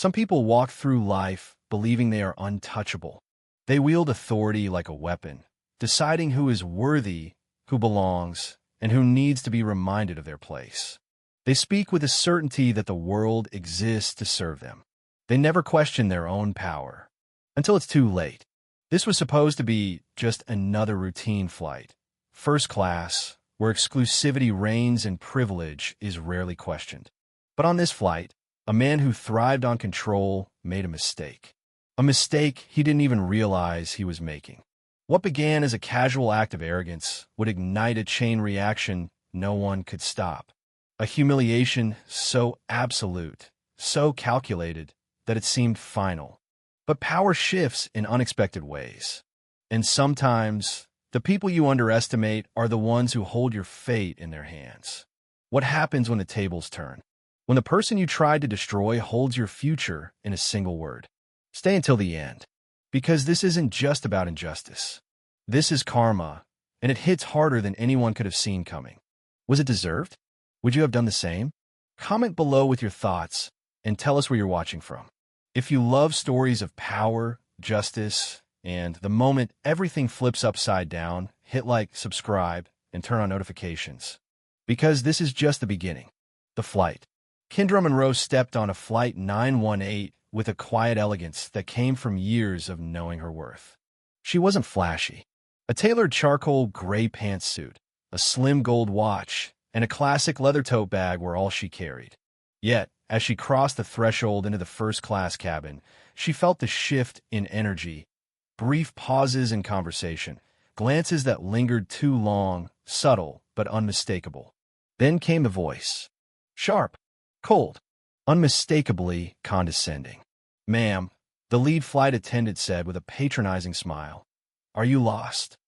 Some people walk through life believing they are untouchable. They wield authority like a weapon, deciding who is worthy, who belongs, and who needs to be reminded of their place. They speak with a certainty that the world exists to serve them. They never question their own power, until it's too late. This was supposed to be just another routine flight, first class, where exclusivity reigns and privilege is rarely questioned. But on this flight, a man who thrived on control made a mistake. A mistake he didn't even realize he was making. What began as a casual act of arrogance would ignite a chain reaction no one could stop. A humiliation so absolute, so calculated, that it seemed final. But power shifts in unexpected ways. And sometimes, the people you underestimate are the ones who hold your fate in their hands. What happens when the tables turn? When the person you tried to destroy holds your future in a single word. Stay until the end. Because this isn't just about injustice. This is karma, and it hits harder than anyone could have seen coming. Was it deserved? Would you have done the same? Comment below with your thoughts, and tell us where you're watching from. If you love stories of power, justice, and the moment everything flips upside down, hit like, subscribe, and turn on notifications. Because this is just the beginning. The flight. Kendra Monroe stepped on a Flight 918 with a quiet elegance that came from years of knowing her worth. She wasn't flashy. A tailored charcoal gray pantsuit, a slim gold watch, and a classic leather tote bag were all she carried. Yet, as she crossed the threshold into the first-class cabin, she felt the shift in energy, brief pauses in conversation, glances that lingered too long, subtle but unmistakable. Then came the voice. Sharp, cold, unmistakably condescending. "Ma'am," the lead flight attendant said with a patronizing smile. "Are you lost?"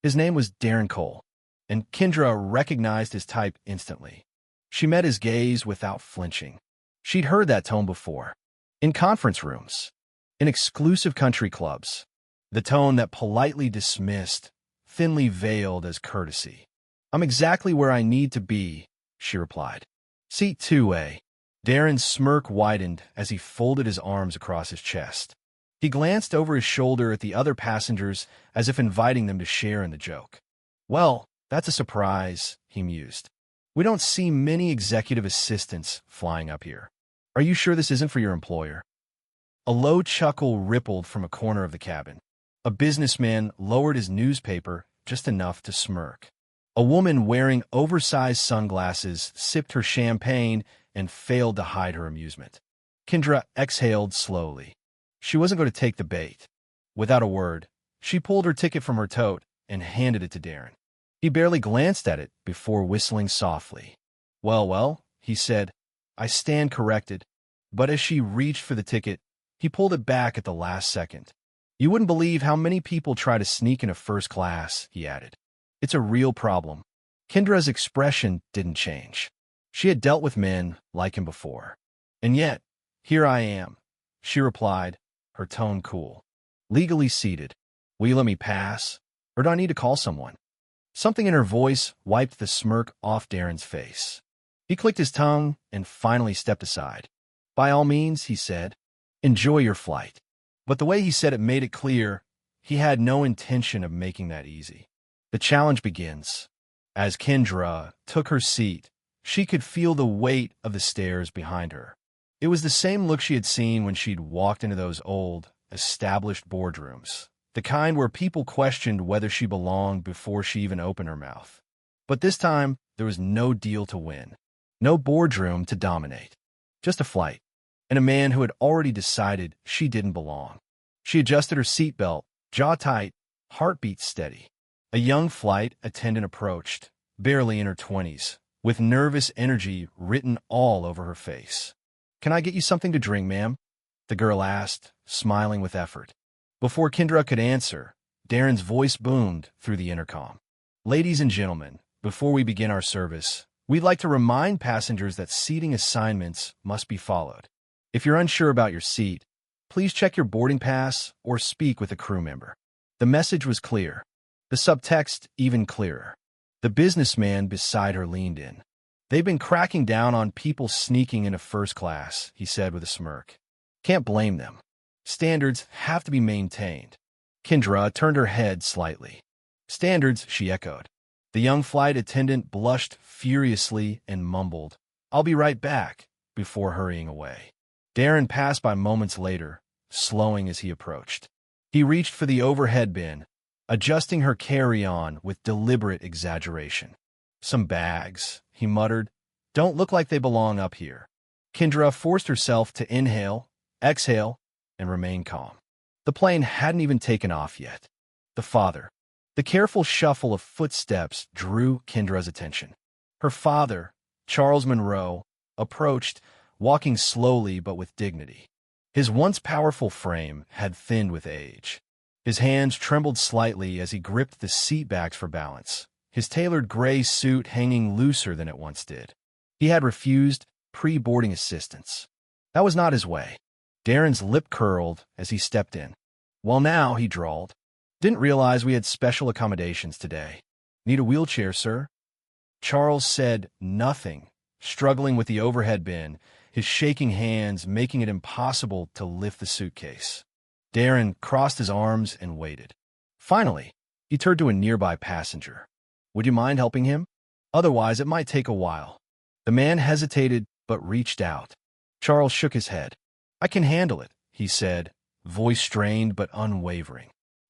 His name was Darren Cole, and Kendra recognized his type instantly. She met his gaze without flinching. She'd heard that tone before. In conference rooms, in exclusive country clubs. The tone that politely dismissed, thinly veiled as courtesy. "I'm exactly where I need to be," she replied. "Seat 2A. Darren's smirk widened as he folded his arms across his chest. He glanced over his shoulder at the other passengers as if inviting them to share in the joke. "Well, that's a surprise," he mused. "We don't see many executive assistants flying up here. Are you sure this isn't for your employer?" A low chuckle rippled from a corner of the cabin. A businessman lowered his newspaper just enough to smirk. A woman wearing oversized sunglasses sipped her champagne and failed to hide her amusement. Kendra exhaled slowly. She wasn't going to take the bait. Without a word, she pulled her ticket from her tote and handed it to Darren. He barely glanced at it before whistling softly. Well, he said, "I stand corrected." But as she reached for the ticket, he pulled it back at the last second. "You wouldn't believe how many people try to sneak into first class," he added. "It's a real problem." Kendra's expression didn't change. She had dealt with men like him before. "And yet, here I am," she replied, her tone cool. "Legally seated. Will you let me pass? Or do I need to call someone?" Something in her voice wiped the smirk off Darren's face. He clicked his tongue and finally stepped aside. "By all means," he said, "enjoy your flight." But the way he said it made it clear he had no intention of making that easy. The challenge begins. As Kendra took her seat, she could feel the weight of the stairs behind her. It was the same look she had seen when she'd walked into those old, established boardrooms, the kind where people questioned whether she belonged before she even opened her mouth. But this time, there was no deal to win, no boardroom to dominate, just a flight, and a man who had already decided she didn't belong. She adjusted her seatbelt, jaw tight, heartbeat steady. A young flight attendant approached, barely in her 20s, with nervous energy written all over her face. "Can I get you something to drink, ma'am?" the girl asked, smiling with effort. Before Kendra could answer, Darren's voice boomed through the intercom. "Ladies and gentlemen, before we begin our service, we'd like to remind passengers that seating assignments must be followed. If you're unsure about your seat, please check your boarding pass or speak with a crew member." The message was clear, the subtext even clearer. The businessman beside her leaned in. "They've been cracking down on people sneaking into first class," he said with a smirk. Can't blame them. Standards have to be maintained. Kendra turned her head slightly. Standards, she echoed. The young flight attendant blushed furiously and mumbled, "I'll be right back," before hurrying away. Darren passed by moments later, slowing as he approached. He reached for the overhead bin, adjusting her carry-on with deliberate exaggeration. "Some bags," he muttered. "Don't look like they belong up here." Kendra forced herself to inhale, exhale, and remain calm. The plane hadn't even taken off yet. The careful shuffle of footsteps drew Kendra's attention. Her father, Charles Monroe, approached, walking slowly but with dignity. His once powerful frame had thinned with age. His hands trembled slightly as he gripped the seat backs for balance, his tailored gray suit hanging looser than it once did. He had refused pre-boarding assistance. That was not his way. Darren's lip curled as he stepped in. "Well now," he drawled. "Didn't realize we had special accommodations today. Need a wheelchair, sir?" Charles said nothing, struggling with the overhead bin, his shaking hands making it impossible to lift the suitcase. Darren crossed his arms and waited. Finally, he turned to a nearby passenger. "Would you mind helping him? Otherwise, it might take a while." The man hesitated but reached out. Charles shook his head. "I can handle it," he said, voice strained but unwavering.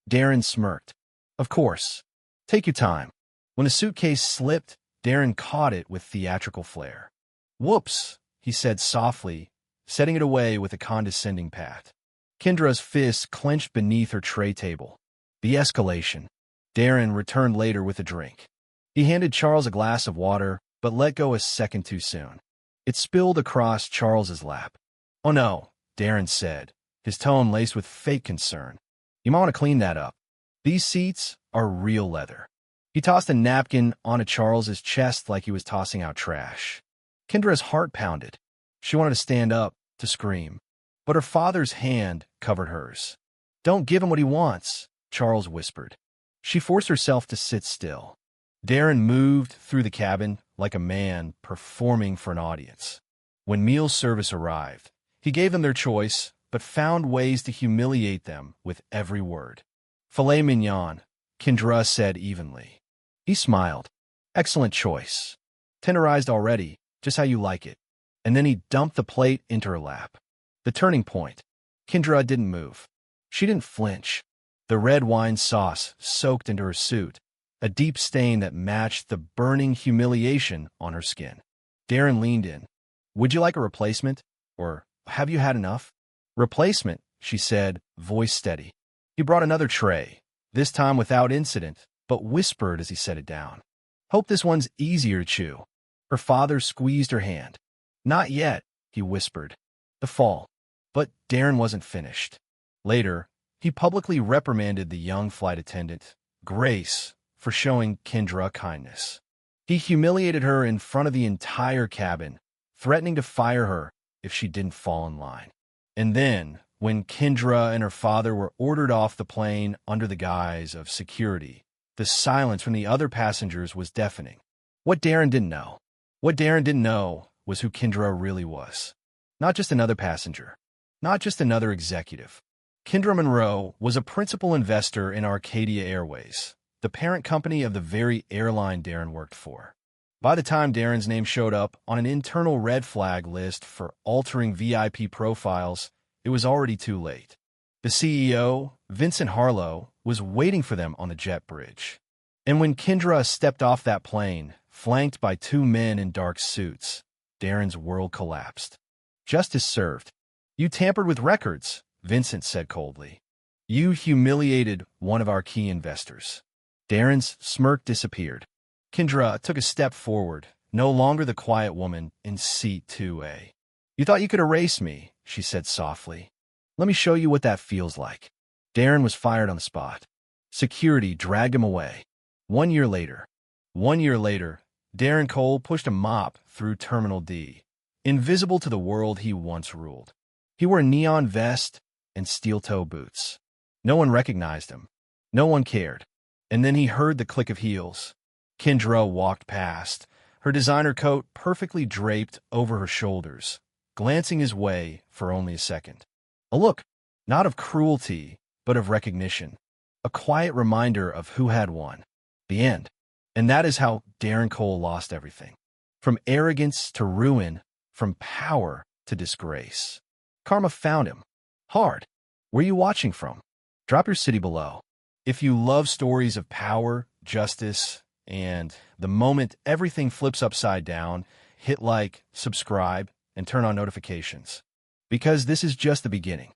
Darren smirked. "Of course. Take your time." When the suitcase slipped, Darren caught it with theatrical flair. "Whoops," he said softly, setting it away with a condescending pat. Kendra's fists clenched beneath her tray table. The escalation. Darren returned later with a drink. He handed Charles a glass of water, but let go a second too soon. It spilled across Charles's lap. "Oh no," Darren said, his tone laced with fake concern. "You might want to clean that up. These seats are real leather." He tossed a napkin onto Charles's chest like he was tossing out trash. Kendra's heart pounded. She wanted to stand up, to scream, but her father's hand covered hers. "Don't give him what he wants," Charles whispered. She forced herself to sit still. Darren moved through the cabin like a man performing for an audience. When meal service arrived, he gave them their choice, but found ways to humiliate them with every word. "Filet mignon," Kendra said evenly. He smiled. "Excellent choice. Tenderized already, just how you like it." And then he dumped the plate into her lap. The turning point. Kendra didn't move. She didn't flinch. The red wine sauce soaked into her suit, a deep stain that matched the burning humiliation on her skin. Darren leaned in. "Would you like a replacement? Or have you had enough?" "Replacement," she said, voice steady. He brought another tray, this time without incident, but whispered as he set it down. "Hope this one's easier to chew." Her father squeezed her hand. "Not yet," he whispered. "The fall." But Darren wasn't finished. Later, he publicly reprimanded the young flight attendant, Grace, for showing Kendra kindness. He humiliated her in front of the entire cabin, threatening to fire her if she didn't fall in line. And then, when Kendra and her father were ordered off the plane under the guise of security, the silence from the other passengers was deafening. What Darren didn't know was who Kendra really was. Not just another passenger. Not just another executive. Kendra Monroe was a principal investor in Arcadia Airways, the parent company of the very airline Darren worked for. By the time Darren's name showed up on an internal red flag list for altering VIP profiles, it was already too late. The CEO, Vincent Harlow, was waiting for them on the jet bridge. And when Kendra stepped off that plane, flanked by two men in dark suits, Darren's world collapsed. "Justice served. You tampered with records," Vincent said coldly. "You humiliated one of our key investors." Darren's smirk disappeared. Kendra took a step forward, no longer the quiet woman in seat 2A. "You thought you could erase me," she said softly. "Let me show you what that feels like." Darren was fired on the spot. Security dragged him away. 1 year later, Darren Cole pushed a mop through Terminal D, invisible to the world he once ruled. He wore a neon vest and steel-toe boots. No one recognized him. No one cared. And then he heard the click of heels. Kendra walked past, her designer coat perfectly draped over her shoulders, glancing his way for only a second. A look, not of cruelty, but of recognition. A quiet reminder of who had won. The end. And that is how Darren Cole lost everything. From arrogance to ruin, from power to disgrace. Karma found him. Hard. Where are you watching from? Drop your city below. If you love stories of power, justice, and the moment everything flips upside down, hit like, subscribe, and turn on notifications. Because this is just the beginning.